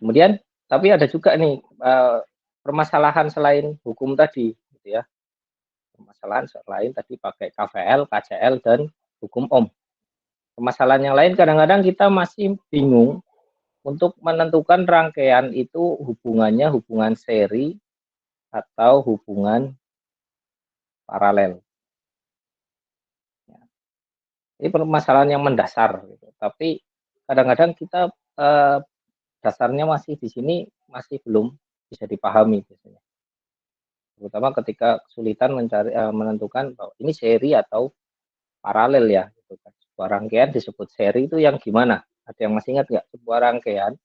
Kemudian, tapi ada juga nih permasalahan selain hukum tadi, gitu ya. Permasalahan selain tadi pakai KVL, KCL, dan hukum Ohm. Permasalahan yang lain kadang-kadang kita masih bingung untuk menentukan rangkaian itu hubungannya hubungan seri atau hubungan paralel. Ini permasalahan yang mendasar, gitu. Tapi kadang-kadang kita dasarnya masih di sini masih belum bisa dipahami biasanya. Terutama ketika kesulitan mencari menentukan bahwa ini seri atau paralel ya, gitu kan. Sebuah rangkaian disebut seri itu yang gimana? Ada yang masih ingat nggak sebuah rangkaian?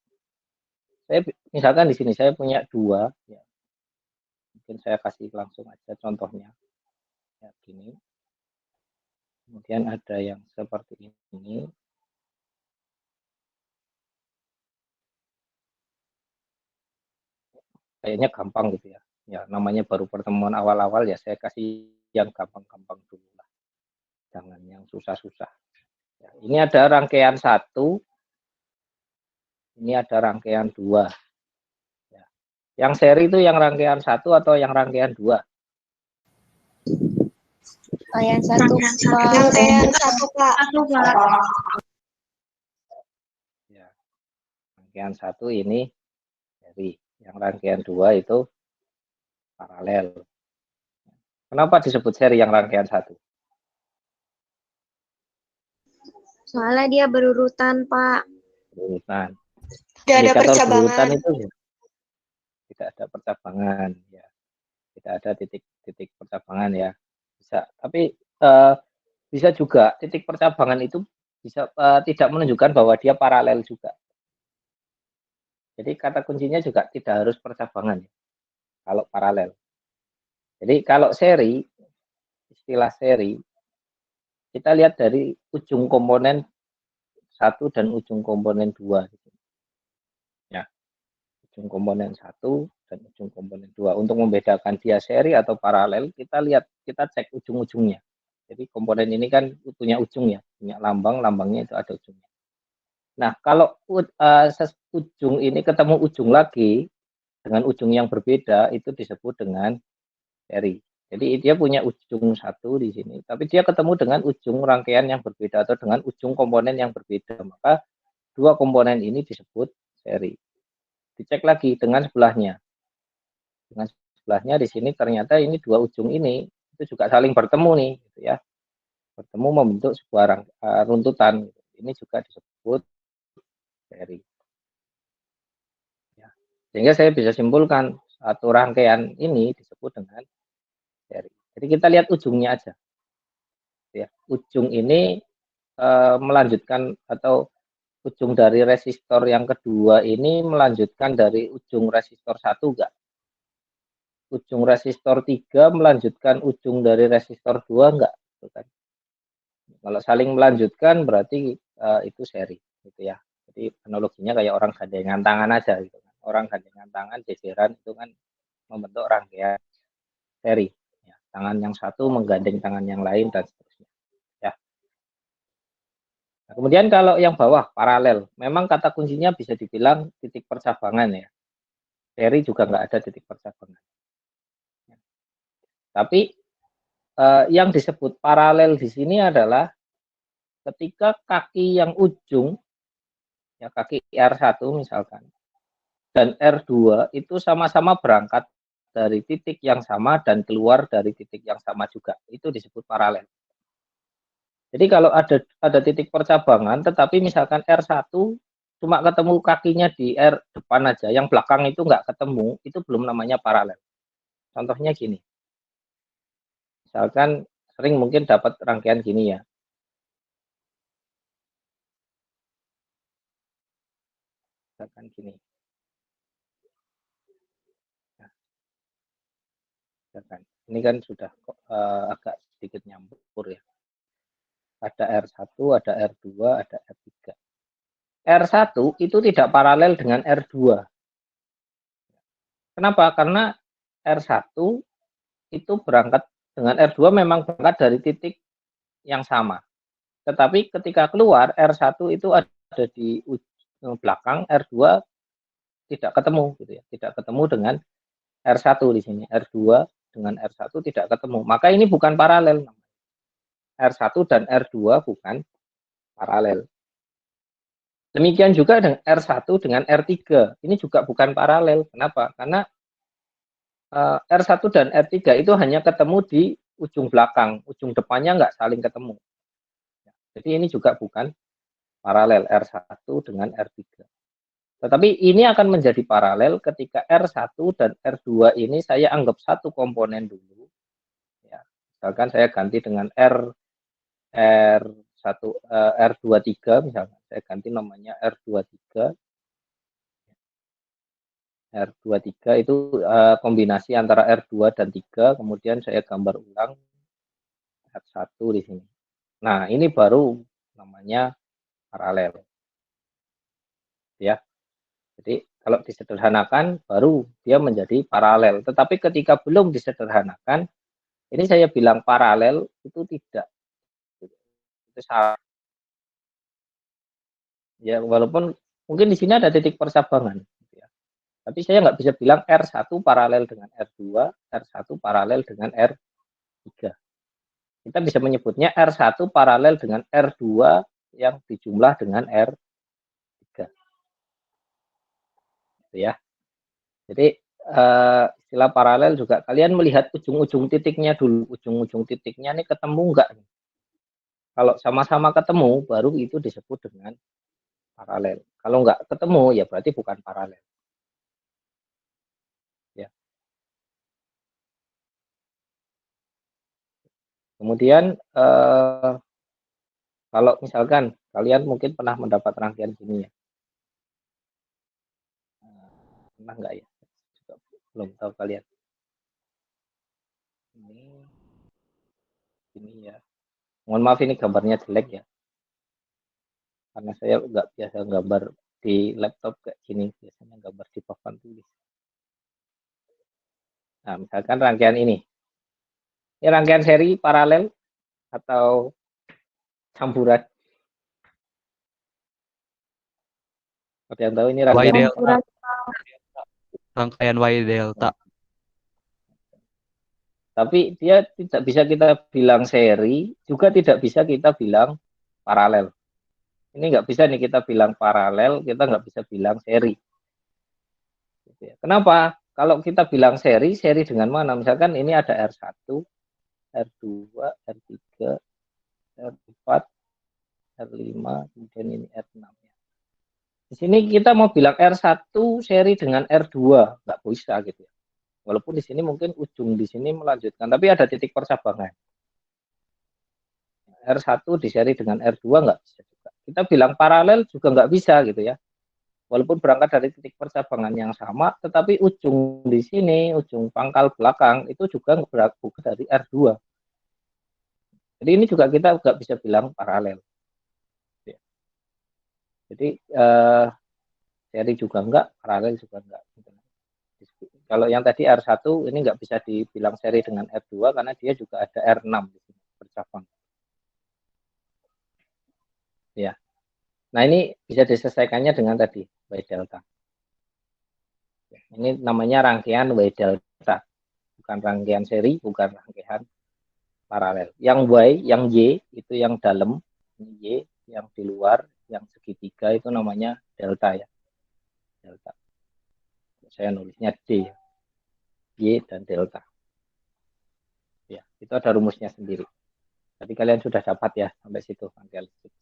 Saya misalkan di sini saya punya dua, ya. Mungkin saya kasih langsung aja contohnya, ya gini. Kemudian ada yang seperti ini. Kayaknya gampang gitu ya. Ya namanya baru pertemuan awal-awal ya saya kasih yang gampang-gampang dulu lah. Jangan yang susah-susah. Ya, ini ada rangkaian satu, ini ada rangkaian dua. Ya. Yang seri itu yang rangkaian satu atau yang rangkaian dua? Rangkaian satu, Pak. Rangkaian satu, Pak. Ya. Rangkaian satu ini seri. Yang rangkaian dua itu paralel. Kenapa disebut seri yang rangkaian satu? Soalnya dia berurutan, Pak. Berurutan. Tidak ada Indikator percabangan. berurutan itu tidak ada percabangan, ya. Tidak ada titik percabangan ya. Bisa, tapi bisa juga titik percabangan itu bisa tidak menunjukkan bahwa dia paralel juga. Jadi kata kuncinya juga tidak harus percabangan ya, kalau paralel. Jadi kalau seri, istilah seri, kita lihat dari ujung komponen satu dan ujung komponen dua. Ya, ujung komponen satu dan ujung komponen dua. Untuk membedakan dia seri atau paralel, kita lihat, kita cek ujung-ujungnya. Jadi komponen ini kan punya ujung ya, punya lambang, lambangnya itu ada ujungnya. Nah, kalau ujung ini ketemu ujung lagi dengan ujung yang berbeda, itu disebut dengan seri. Jadi dia punya ujung satu di sini, tapi dia ketemu dengan ujung rangkaian yang berbeda atau dengan ujung komponen yang berbeda. Maka dua komponen ini disebut seri. Dicek lagi dengan sebelahnya. Dengan sebelahnya di sini ternyata ini dua ujung ini itu juga saling bertemu nih, gitu ya. Bertemu membentuk sebuah runtutan. Ini juga disebut seri. Ya. Sehingga saya bisa simpulkan satu rangkaian ini disebut dengan seri. Jadi kita lihat ujungnya aja. Ya. Ujung ini melanjutkan atau ujung dari resistor yang kedua ini melanjutkan dari ujung resistor satu enggak? Ujung resistor 3 melanjutkan ujung dari resistor 2 enggak? Kalau saling melanjutkan berarti itu seri gitu ya. Jadi analoginya kayak orang gandengan tangan aja gitu kan. Orang gandengan tangan jejeran itu kan membentuk rangkaian seri. Ya, tangan yang satu menggandeng tangan yang lain dan seterusnya. Ya. Nah, kemudian kalau yang bawah paralel, memang kata kuncinya bisa dibilang titik percabangan ya. Seri juga nggak ada titik percabangan. Ya. Tapi yang disebut paralel di sini adalah ketika kaki yang ujung, ya kaki R1 misalkan, dan R2 itu sama-sama berangkat dari titik yang sama dan keluar dari titik yang sama juga. Itu disebut paralel. Jadi kalau ada titik percabangan, tetapi misalkan R1 cuma ketemu kakinya di R depan aja, yang belakang itu nggak ketemu, itu belum namanya paralel. Contohnya gini. Misalkan sering mungkin dapat rangkaian gini ya. Misalkan gini. Nah, misalkan. Ini kan sudah agak sedikit nyampur ya. Ada R1, ada R2, ada R3. R1 itu tidak paralel dengan R2. Kenapa? Karena R1 itu berangkat dengan R2 memang berangkat dari titik yang sama. Tetapi ketika keluar R1 itu ada di belakang, R2 tidak ketemu gitu ya. Tidak ketemu dengan R1 di sini. R2 dengan R1 tidak ketemu. Maka ini bukan paralel. R1 dan R2 bukan paralel. Demikian juga dengan R1 dengan R3. Ini juga bukan paralel. Kenapa? Karena R1 dan R3 itu hanya ketemu di ujung belakang. Ujung depannya nggak saling ketemu. Jadi ini juga bukan paralel R1 dengan R3. Tetapi ini akan menjadi paralel ketika R1 dan R2 ini saya anggap satu komponen dulu. Ya, misalkan saya ganti dengan R23 misalkan. Saya ganti namanya R23. R23 itu kombinasi antara R2 dan 3, kemudian saya gambar ulang R1 di sini. Nah, ini baru namanya paralel. Ya. Jadi kalau disederhanakan baru dia menjadi paralel. Tetapi ketika belum disederhanakan, ini saya bilang paralel itu tidak. Itu salah. Ya, walaupun mungkin di sini ada titik persabangan. Ya. Tapi saya nggak bisa bilang R1 paralel dengan R2, R1 paralel dengan R3. Kita bisa menyebutnya R1 paralel dengan R2 yang dijumlah dengan R3. Gitu ya. Jadi istilah paralel juga kalian melihat ujung-ujung titiknya dulu. Ujung-ujung titiknya ini ketemu enggak? Kalau sama-sama ketemu baru itu disebut dengan paralel. Kalau enggak ketemu ya berarti bukan paralel. Ya. Kemudian kalau misalkan kalian mungkin pernah mendapat rangkaian gini ya. Pernah enggak ya? Juga belum tahu kalian. Ini ya. Mohon maaf ini gambarnya jelek ya. Karena saya nggak biasa gambar di laptop kayak gini. Biasanya gambar di papan tulis. Nah, misalkan rangkaian ini. Ini rangkaian seri paralel atau campuran. Ada yang tahu ini Y rangkaian delta. apa? Rangkaian Y delta. Tapi dia tidak bisa kita bilang seri, juga tidak bisa kita bilang paralel. Ini nggak bisa nih kita bilang paralel, kita nggak bisa bilang seri. Kenapa? Kalau kita bilang seri, seri dengan mana? Misalkan ini ada R1, R2, R3, R4, R5, kemudian ini R6. Di sini kita mau bilang R1 seri dengan R2, nggak bisa gitu ya. Walaupun di sini mungkin ujung di sini melanjutkan, tapi ada titik persabangan. R1 diseri dengan R2 nggak bisa juga. Kita bilang paralel juga nggak bisa gitu ya. Walaupun berangkat dari titik persabangan yang sama, tetapi ujung di sini, ujung pangkal belakang itu juga bukan dari R2. Jadi ini juga kita nggak bisa bilang paralel. Jadi seri juga enggak, paralel juga enggak. Kalau yang tadi R1 ini nggak bisa dibilang seri dengan R2 karena dia juga ada R6 di sini bercabang. Ya. Nah, ini bisa diselesaikannya dengan tadi Y delta. Ini namanya rangkaian Y delta. Bukan rangkaian seri, bukan rangkaian paralel. Yang Y, yang Y itu yang dalam, Y yang di luar, yang segitiga itu namanya delta ya. Delta. Saya nulisnya D. Y dan delta. Ya, itu ada rumusnya sendiri. Tapi kalian sudah dapat ya sampai situ rangkaian listrik.